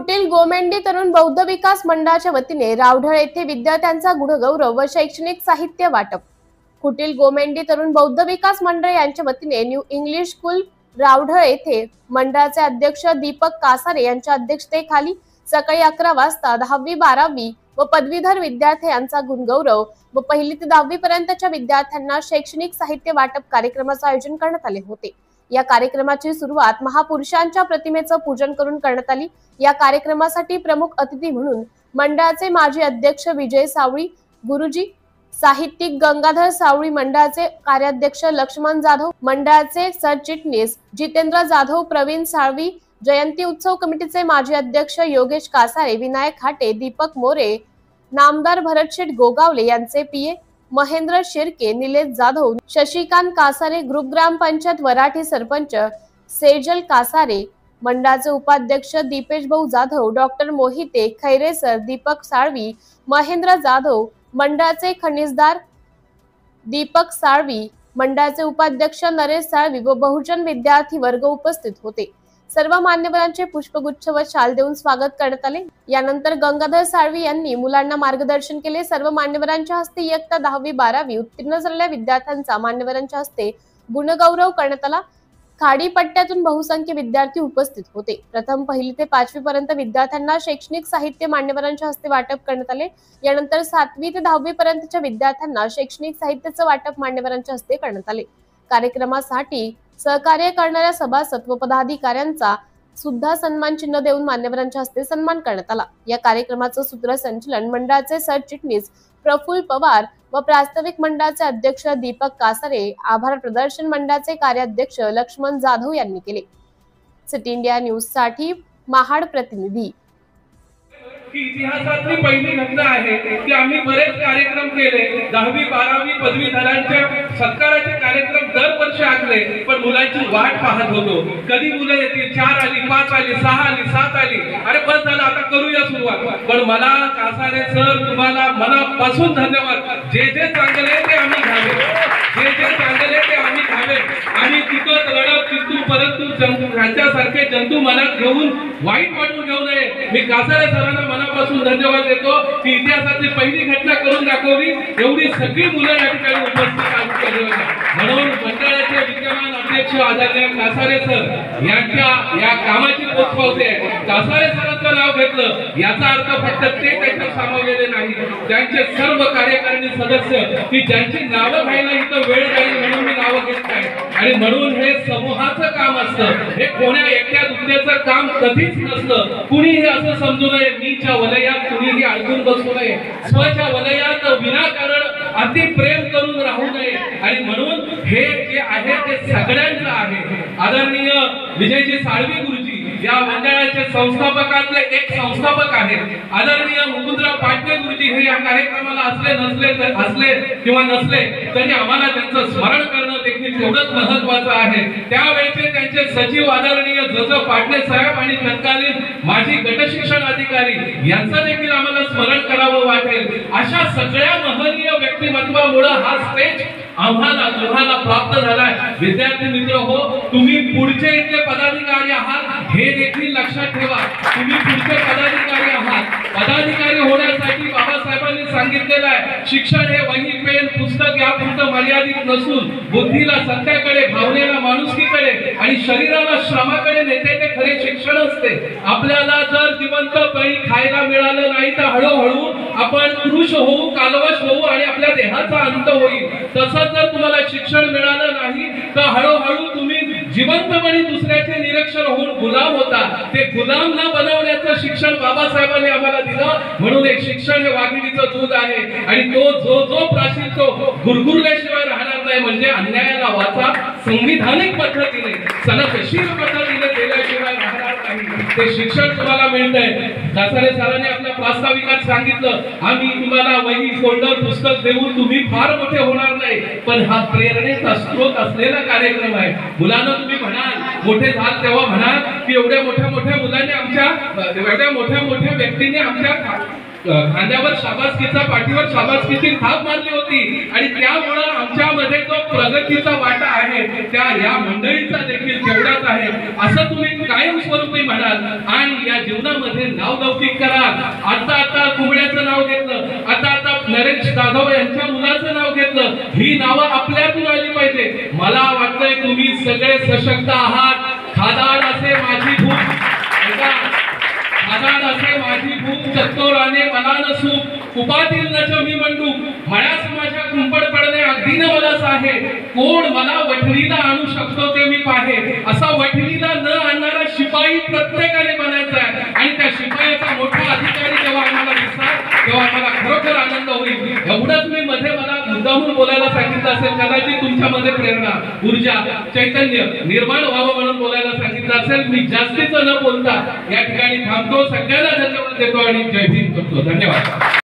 कुटील गोमेंडी तरुण बौद्ध विकास मंडळाच्या वतीने रावढळ येथे विद्यार्थ्यांचा गुणगौरव व शैक्षणिक साहित्य वाटप। कुटील गोमेंडी तरुण बौद्ध विकास मंडळ यांच्या वतीने न्यू इंग्लिश स्कूल रावढळ येथे मंडळाचे अध्यक्ष दीपक कासारे यांच्या अध्यक्षतेखाली सकाळी 11 वाजता 10वी 12वी व पदवीधर विद्यार्थ्यांचा गुणगौरव व 1ली ते 10वी पर्यंतच्या विद्यार्थ्यांना शैक्षणिक साहित्य वाटप कार्यक्रमाचे आयोजन करण्यात आले होते। या कार्यक्रमाची सुरुवात महापुरुषांच्या प्रतिमेचं पूजन करून करण्यात आली। या कार्यक्रमासाठी प्रमुख अतिथी म्हणून मंडळाचे माजी अध्यक्ष विजय सावळी गुरुजी, साहित्यिक गंगाधर सावळी, मंडळाचे कार्याध्यक्ष लक्ष्मण जाधव, मंडळाचे सरचिटणीस जितेंद्र जाधव, प्रवीण साळवी, जयंती उत्सव कमिटीचे माजी अध्यक्ष योगेश कासारे, विनायक हाटे, दीपक मोरे, नामदार भरतशेठ गोगावले यांचे पीए महेंद्र शिर्के, निलेश जाधव, शशिकांत कासारे, ग्रुप ग्रामपंचायत वराठी सरपंच सेजल कासारे, मंडळाचे उपाध्यक्ष दीपेश भाऊ जाधव, डॉक्टर मोहिते खैरेसर, दीपक साळवी, महेंद्र जाधव, मंडळाचे खनिजदार दीपक साळवी, मंडळाचे उपाध्यक्ष नरेश साळवी व बहुजन विद्यार्थी वर्ग उपस्थित होते। सर्व मान्यवरांचे पुष्पगुच्छ व शाल देऊन स्वागत करण्यात आले। यानंतर गंगाधर साळवी यांनी मुलांना मार्गदर्शन केले। सर्व मान्यवरांच्या हस्ते इयत्ता 10वी 12वी उत्तीर्ण झालेल्या विद्यार्थ्यांचा मान्यवरांच्या हस्ते गुणगौरव करण्यात आला। खाडी पट्ट्यातून बहुसंख्य विद्यार्थी उपस्थित होते। प्रथम 1ली ते 5वी पर्यंत विद्यार्थ्यांना शैक्षणिक साहित्य मान्यवरांच्या हस्ते वाटप करण्यात आले। यानंतर 7वी ते 10वी पर्यंतच्या विद्यार्थ्यांना शैक्षणिक साहित्याचे वाटप मान्यवरांच्या हस्ते करण्यात आले। कार्यक्रमासाठी सहकार्य करणाऱ्या सभासद व पदाधिकाऱ्यांचा सुद्धा सन्मान चिन्ह देऊन मान्यवरांच्या हस्ते सन्मान करण्यात आला। या कार्यक्रमाचं सूत्रसंचालन मंडळाचे सरचिटणीस प्रफुल्ल पवार व प्रास्ताविक मंडळाचे अध्यक्ष दीपक कासारे, आभार प्रदर्शन मंडळाचे कार्याध्यक्ष लक्ष्मण जाधव यांनी केले। सिटी इंडिया न्यूज साठी महाड प्रतिनिधी। की इतिहासातली पहिली घटना आहे की आम्ही बरेच कार्यक्रम केले। 10वी 12वी पदवीधरांच्या सत्काराचे कार्यक्रम दरवर्षी आखले, पण मुलांची वाट पाहत होतो। कधी मुलं येतील, 4 आली, 5 आली, 6 आली, 7 आली, अरे बस झालं आता करूया सुरुवात। पण मला कासारे सर तुम्हाला मनापासून धन्यवाद। जे जे चांगले ते आम्ही घ्यावे, जे जे चांगले ते आम्ही घ्यावे। आम्ही तिथं लढत जिंकू, परंतु ह्याच्यासारखे जंतू मनात घेऊन वाईट वाटून घेऊ नये। मी कासारे सरांना मनापासून धन्यवाद देतो की इतिहासातली पहिली घटना करून दाखवली। एवढी सगळी मुलं या ठिकाणी उपस्थित म्हणून मंडळाचे विद्यमान अध्यक्ष आदरणीय कासारे सर यांच्या या कामाची पोचपावती आहे। कासारे सरांचं नाव घेतलं याचा अर्थ फक्त ते त्याच्यात सामावलेले नाही, त्यांचे सर्व कार्यकारिणी सदस्य की ज्यांची नावं घ्यायला इथं वेळ जाईल म्हणून मी नावं घेत नाही। आणि म्हणून हे समूहाचं काम असतं, हे कोण्या एकट्या दुसऱ्याचं काम कधीच नसतं। कुणीही असं समजू नये मीच्या वलयात कुणीही अडकून बसू नये, स्वच्या वलयात विनाकारण अति प्रेम करून राहू नये। आणि म्हणून हे जे आहे ते सगळ्यांचं आहे। आदरणीय विजयजी साळवी गुरुजी या मंडळाचे संस्थापकातले एक संस्थापक आहेत। आदरणीय मुकुंदराव पाटणे गुरुजी हे या कार्यक्रमाला असले किंवा नसले तरी आम्हाला त्यांचं स्मरण करणं देखील तेवढंच महत्त्वाचं आहे। त्यावेळेचे त्यांचे सचिव आदरणीय जज पाटणे साहेब आणि तत्कालीन माजी गटशिक्षण अधिकारी यांचं देखील आम्हाला स्मरण करावं वाटेल। अशा सगळ्या महनीय व्यक्तिमत्वामुळे हा स्टेज आम्हाला तुम्हाला प्राप्त झालाय। विद्यार्थी मित्र हो, तुम्ही पुढचे इथले पदाधिकारी आहात हे देखील लक्षात ठेवा। तुम्ही पुढचे पदाधिकारी आहात। पदाधिकारी होण्यासाठी बाबासाहेबांनी सांगितलेलं आहे शिक्षण हे वही पेन पुस्तक यापुरतं मर्यादित नसून बुद्धीला सत्याकडे, भावनेला माणुसकीकडे आणि शरीराला श्रमाकडे नेते ते खरे शिक्षण असते। आपल्याला जर जिवंतपणी खायला मिळालं नाही तर हळूहळू आपण कृश होऊ, कालवश होऊ आणि आपल्या देहाचा अंत होईल। तसं जर तुम्हाला शिक्षण मिळालं नाही तर हळूहळू तुम्ही जिवंतपणी दुसऱ्याचे निरीक्षण होऊन गुलाम होता। ते गुलाम न बनवण्याचं शिक्षण बाबासाहेबांनी आम्हाला दिलं। म्हणून एक शिक्षण हे वाघिणीचं दूध आहे आणि तो जो प्राचीन तो गुरगुरल्याशिवाय राहणार नाही। म्हणजे अन्यायाला वाचा संविधानिक पद्धतीने सनदशीर पद्धतीने दिल्याशिवाय राहणार नाही। ते शिक्षण तुम्हाला मिळतंय। कासारे सरांनी आपल्या प्रास्ताविकात सांगितलं आम्ही तुम्हाला वही, फोल्डर, पुस्तक देऊन तुम्ही फार मोठे होणार नाही, पण हा प्रेरणेचा स्रोत असलेला कार्यक्रम आहे। मुलांना तुम्ही म्हणाल मोठे झाल तेव्हा म्हणाल की एवढ्या मोठ्या मुलांनी आमच्या एवढ्या मोठ्या व्यक्तीने आमच्या खांद्यावर शाबासकीचा, पाठीवर शाबासकीची थाप मारली होती आणि त्यामुळे आमच्यामध्ये जो प्रगतीचा वाटा आहे त्या या मंडळीचा देखील तेवढाच आहे असं तुम्ही कायमस्वरूपी म्हणाल आणि या जीवनामध्ये नावलौकिक कराल. आता कुंबड्याचं नाव घेतलं, आता नरेश जाधव यांच्या मुलाचं नाव घेतलं. ही नावं आपल्यातून आली पाहिजे. मला वाटतंय तुम्ही सगळे सशक्त आहात. खादाड असे माझी भूक, खादाड असे माझी भूक, चत्तोराने मला नसू, कुपातील न मी मंडू, मळ्यास माझ्या कुंपड पडणे अगदी न मलाच आहे. कोण मला वठणीला आणू शकतो ते मी पाहे. असा वठणीला न आणणारा शिपाई प्रत्येकाने बनायचा आहे आणि त्या शिपायाचा मोठा अधिकारी जेव्हा आम्हाला दिसणार तेव्हा आम्हाला खरोखर आनंद होईल. एवढंच मी मध्ये मला मुद्दामून बोलायला सांगितलं असेल, कदाचित तुमच्यामध्ये प्रेरणा, ऊर्जा, चैतन्य निर्माण व्हावं म्हणून बोलायला सांगितलं असेल. मी जास्तीचं न बोलता या ठिकाणी थांबतो. सगळ्यांना धन्यवाद देतो आणि जय भीम करतो. धन्यवाद.